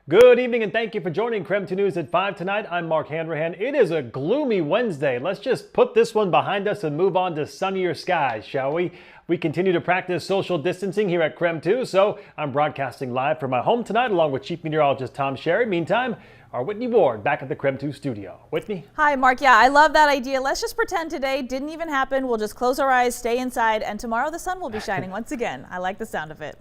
Good evening and thank you for joining KREM 2 News at 5 tonight. I'm Mark Hanrahan. It is a gloomy Wednesday. Let's just put this one behind us and move on to sunnier skies, shall we? We continue to practice social distancing here at KREM 2, so I'm broadcasting live from my home tonight along with Chief Meteorologist Tom Sherry. Meantime, our Whitney Ward back at the KREM 2 studio. Whitney? Hi, Mark. Yeah, I love that idea. Let's just pretend today didn't even happen. We'll just close our eyes, stay inside, and tomorrow the sun will be shining once again. I like the sound of it.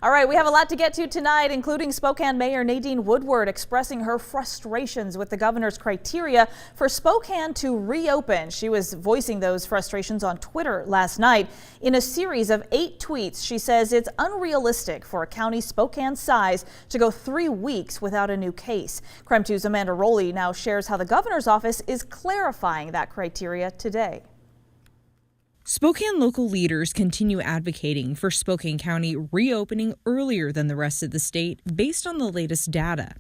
All right, we have a lot to get to tonight, including Spokane Mayor Nadine Woodward expressing her frustrations with the governor's criteria for Spokane to reopen. She was voicing those frustrations on Twitter last night. In a series of 8 tweets, she says it's unrealistic for a county Spokane size to go 3 weeks without a new case. KREM 2's Amanda Rowley now shares how the governor's office is clarifying that criteria today. Spokane local leaders continue advocating for Spokane County reopening earlier than the rest of the state based on the latest data.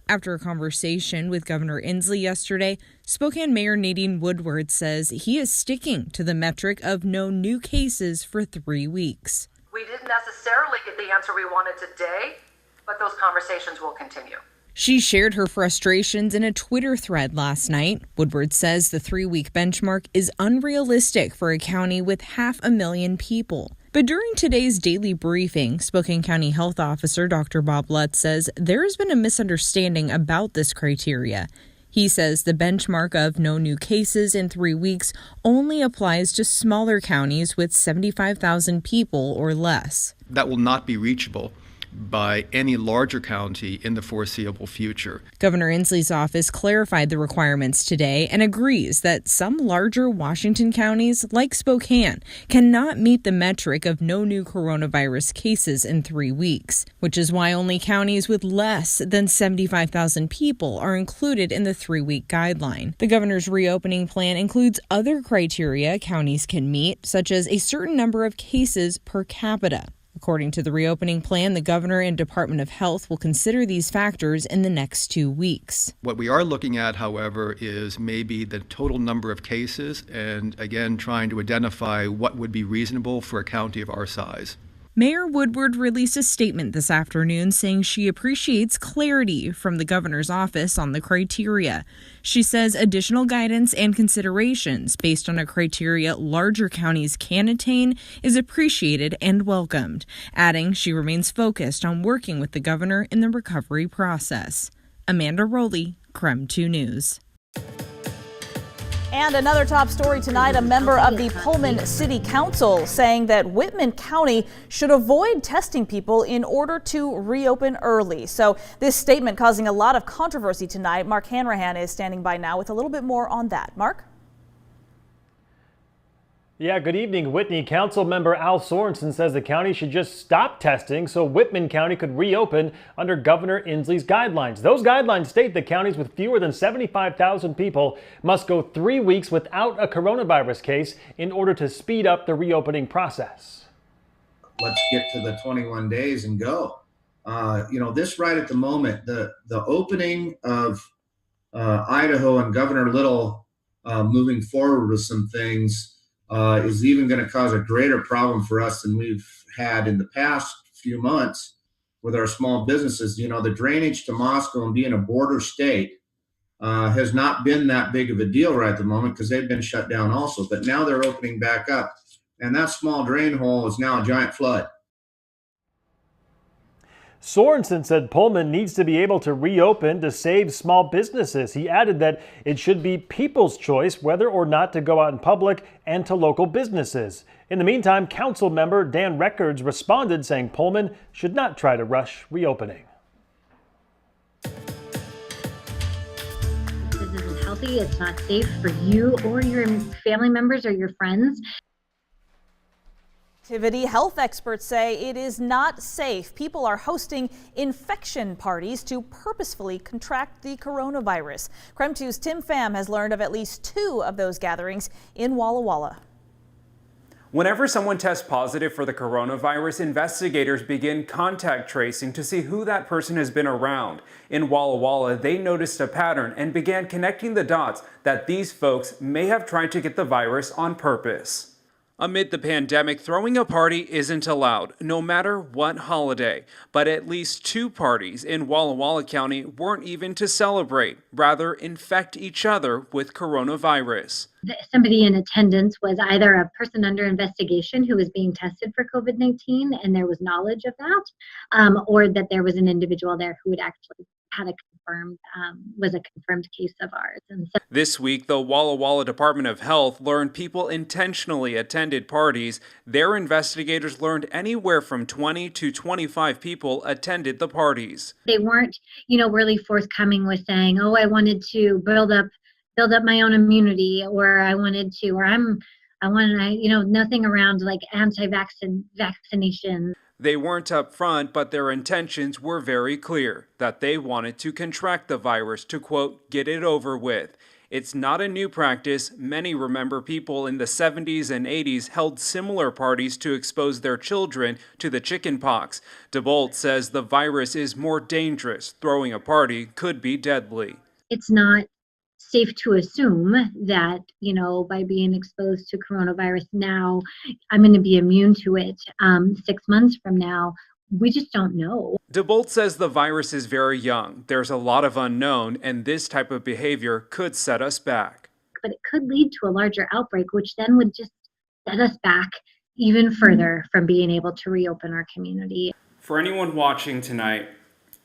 After a conversation with Governor Inslee yesterday, Spokane Mayor Nadine Woodward says he is sticking to the metric of no new cases for 3 weeks. We didn't necessarily get the answer we wanted today, but those conversations will continue. She shared her frustrations in a Twitter thread last night. Woodward says the 3-week benchmark is unrealistic for a county with 500,000 people. But during today's daily briefing, Spokane County Health Officer Dr. Bob Lutz says there has been a misunderstanding about this criteria. He says the benchmark of no new cases in 3 weeks only applies to smaller counties with 75,000 people or less. That will not be reachable by any larger county in the foreseeable future. Governor Inslee's office clarified the requirements today and agrees that some larger Washington counties, like Spokane, cannot meet the metric of no new coronavirus cases in 3 weeks, which is why only counties with less than 75,000 people are included in the 3-week guideline. The governor's reopening plan includes other criteria counties can meet, such as a certain number of cases per capita. According to the reopening plan, the governor and Department of Health will consider these factors in the next 2 weeks. What we are looking at, however, is maybe the total number of cases and, again, trying to identify what would be reasonable for a county of our size. Mayor Woodward released a statement this afternoon saying she appreciates clarity from the governor's office on the criteria. She says additional guidance and considerations based on a criteria larger counties can attain is appreciated and welcomed, adding she remains focused on working with the governor in the recovery process. Amanda Rowley, KREM 2 News. And another top story tonight, a member of the Pullman City Council saying that Whitman County should avoid testing people in order to reopen early. So this statement causing a lot of controversy tonight. Mark Hanrahan is standing by now with a little bit more on that. Mark? Yeah, good evening. Whitney Council member Al Sorensen says the county should just stop testing so Whitman County could reopen under Governor Inslee's guidelines. Those guidelines state that counties with fewer than 75,000 people must go 3 weeks without a coronavirus case in order to speed up the reopening process. Let's get to the 21 days and go. This right at the moment, the opening of Idaho and Governor Little moving forward with some things is even going to cause a greater problem for us than we've had in the past few months with our small businesses. The drainage to Moscow and being a border state has not been that big of a deal right at the moment because they've been shut down also. But now they're opening back up, and that small drain hole is now a giant flood. Sorensen said Pullman needs to be able to reopen to save small businesses. He added that it should be people's choice whether or not to go out in public and to local businesses. In the meantime, council member Dan Records responded saying Pullman should not try to rush reopening. This isn't healthy. It's not safe for you or your family members or your friends. Health experts say it is not safe. People are hosting infection parties to purposefully contract the coronavirus. KREM 2's Tim Pham has learned of at least 2 of those gatherings in Walla Walla. Whenever someone tests positive for the coronavirus, investigators begin contact tracing to see who that person has been around. In Walla Walla, they noticed a pattern and began connecting the dots that these folks may have tried to get the virus on purpose. Amid the pandemic, throwing a party isn't allowed, no matter what holiday. But at least 2 parties in Walla Walla County weren't even to celebrate, rather infect each other with coronavirus. Somebody in attendance was either a person under investigation who was being tested for COVID-19 and there was knowledge of that, or that there was an individual there who had actually had a confirmed case of ours. And so this week, the Walla Walla Department of Health learned people intentionally attended parties. Their investigators learned anywhere from 20 to 25 people attended the parties. they weren't, really forthcoming with saying, "Oh, I wanted to build up my own immunity," or I wanted, nothing around like vaccination. They weren't upfront, but their intentions were very clear, that they wanted to contract the virus to, quote, get it over with. It's not a new practice. Many remember people in the 70s and 80s held similar parties to expose their children to the chickenpox. DeBolt says the virus is more dangerous. Throwing a party could be deadly. It's not safe to assume that, by being exposed to coronavirus now, I'm going to be immune to it 6 months from now. We just don't know. DeBolt says the virus is very young. There's a lot of unknown, and this type of behavior could set us back. But it could lead to a larger outbreak, which then would just set us back even further from being able to reopen our community. For anyone watching tonight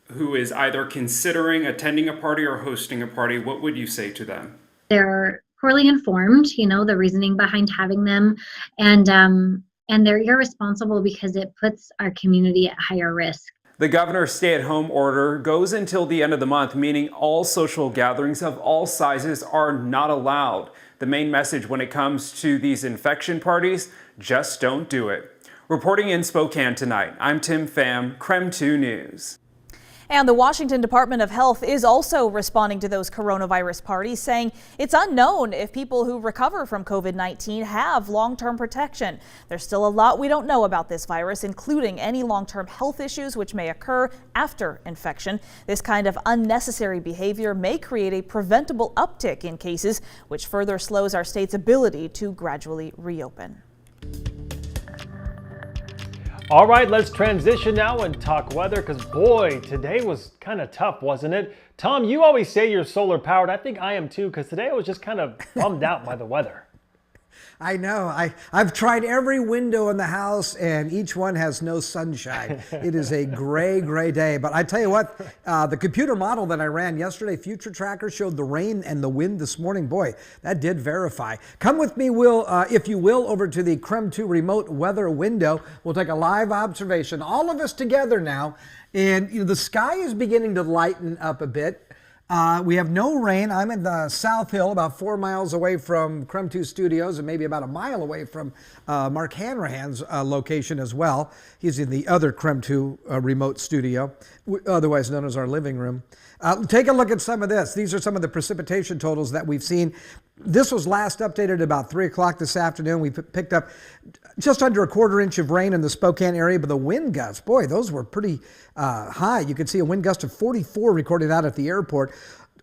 who is either considering attending a party or hosting a party, what would you say to them? They're poorly informed, the reasoning behind having them, and they're irresponsible because it puts our community at higher risk. The governor's stay-at-home order goes until the end of the month, meaning all social gatherings of all sizes are not allowed. The main message when it comes to these infection parties, just don't do it. Reporting in Spokane tonight, I'm Tim Pham, KREM 2 News. And the Washington Department of Health is also responding to those coronavirus parties, saying it's unknown if people who recover from COVID-19 have long-term protection. There's still a lot we don't know about this virus, including any long-term health issues which may occur after infection. This kind of unnecessary behavior may create a preventable uptick in cases, which further slows our state's ability to gradually reopen. All right, let's transition now and talk weather, because boy, today was kind of tough, wasn't it? Tom, you always say you're solar powered. I think I am too, because today I was just kind of bummed out by the weather. I know. I've tried every window in the house and each one has no sunshine. It is a gray day. But I tell you what, the computer model that I ran yesterday, Future Tracker, showed the rain and the wind this morning. Boy, that did verify. Come with me, if you will, over to the KREM 2 remote weather window. We'll take a live observation, all of us together now. And the sky is beginning to lighten up a bit. We have no rain. I'm in the South Hill, about 4 miles away from KREM 2 Studios and maybe about a mile away from Mark Hanrahan's location as well. He's in the other KREM 2 remote studio, otherwise known as our living room. Take a look at some of this. These are some of the precipitation totals that we've seen. This was last updated about 3 o'clock this afternoon. We picked up just under a quarter inch of rain in the Spokane area, but the wind gusts, boy, those were pretty high. You could see a wind gust of 44 recorded out at the airport.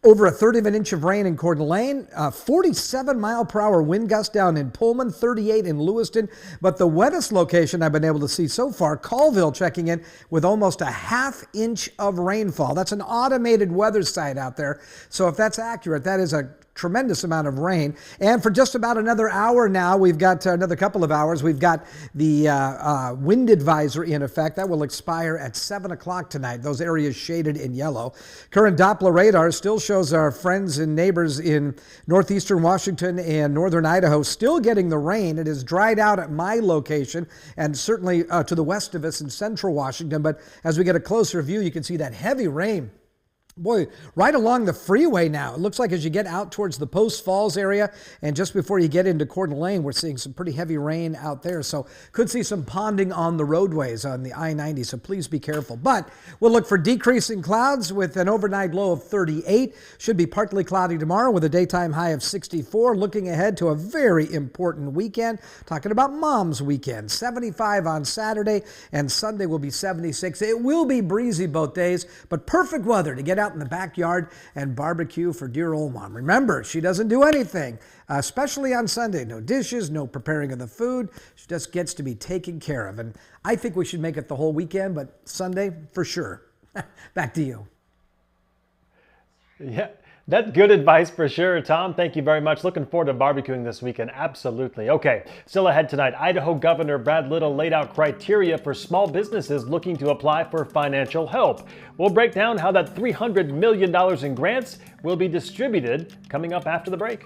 Over a third of an inch of rain in Coeur d'Alene, 47 mile per hour wind gust down in Pullman, 38 in Lewiston. But the wettest location I've been able to see so far, Colville, checking in with almost a half inch of rainfall. That's an automated weather site out there. So if that's accurate, that is a tremendous amount of rain. And for just about another hour now, we've got another couple of hours, we've got the wind advisory in effect. That will expire at 7 o'clock tonight. Those areas shaded in yellow. Current Doppler radar still shows our friends and neighbors in northeastern Washington and northern Idaho still getting the rain. It has dried out at my location and certainly to the west of us in central Washington. But as we get a closer view, you can see that heavy rain. Boy, right along the freeway now. It looks like as you get out towards the Post Falls area and just before you get into Coeur d'Alene, we're seeing some pretty heavy rain out there. So could see some ponding on the roadways on the I-90. So please be careful. But we'll look for decreasing clouds with an overnight low of 38. Should be partly cloudy tomorrow with a daytime high of 64. Looking ahead to a very important weekend. Talking about Mom's Weekend. 75 on Saturday and Sunday will be 76. It will be breezy both days, but perfect weather to get out in the backyard and barbecue for dear old mom. Remember, she doesn't do anything, especially on Sunday. No dishes, no preparing of the food. She just gets to be taken care of. And I think we should make it the whole weekend, but Sunday for sure. Back to you. Yeah, that's good advice for sure, Tom. Thank you very much. Looking forward to barbecuing this weekend. Absolutely. Okay, still ahead tonight, Idaho Governor Brad Little laid out criteria for small businesses looking to apply for financial help. We'll break down how that $300 million in grants will be distributed coming up after the break.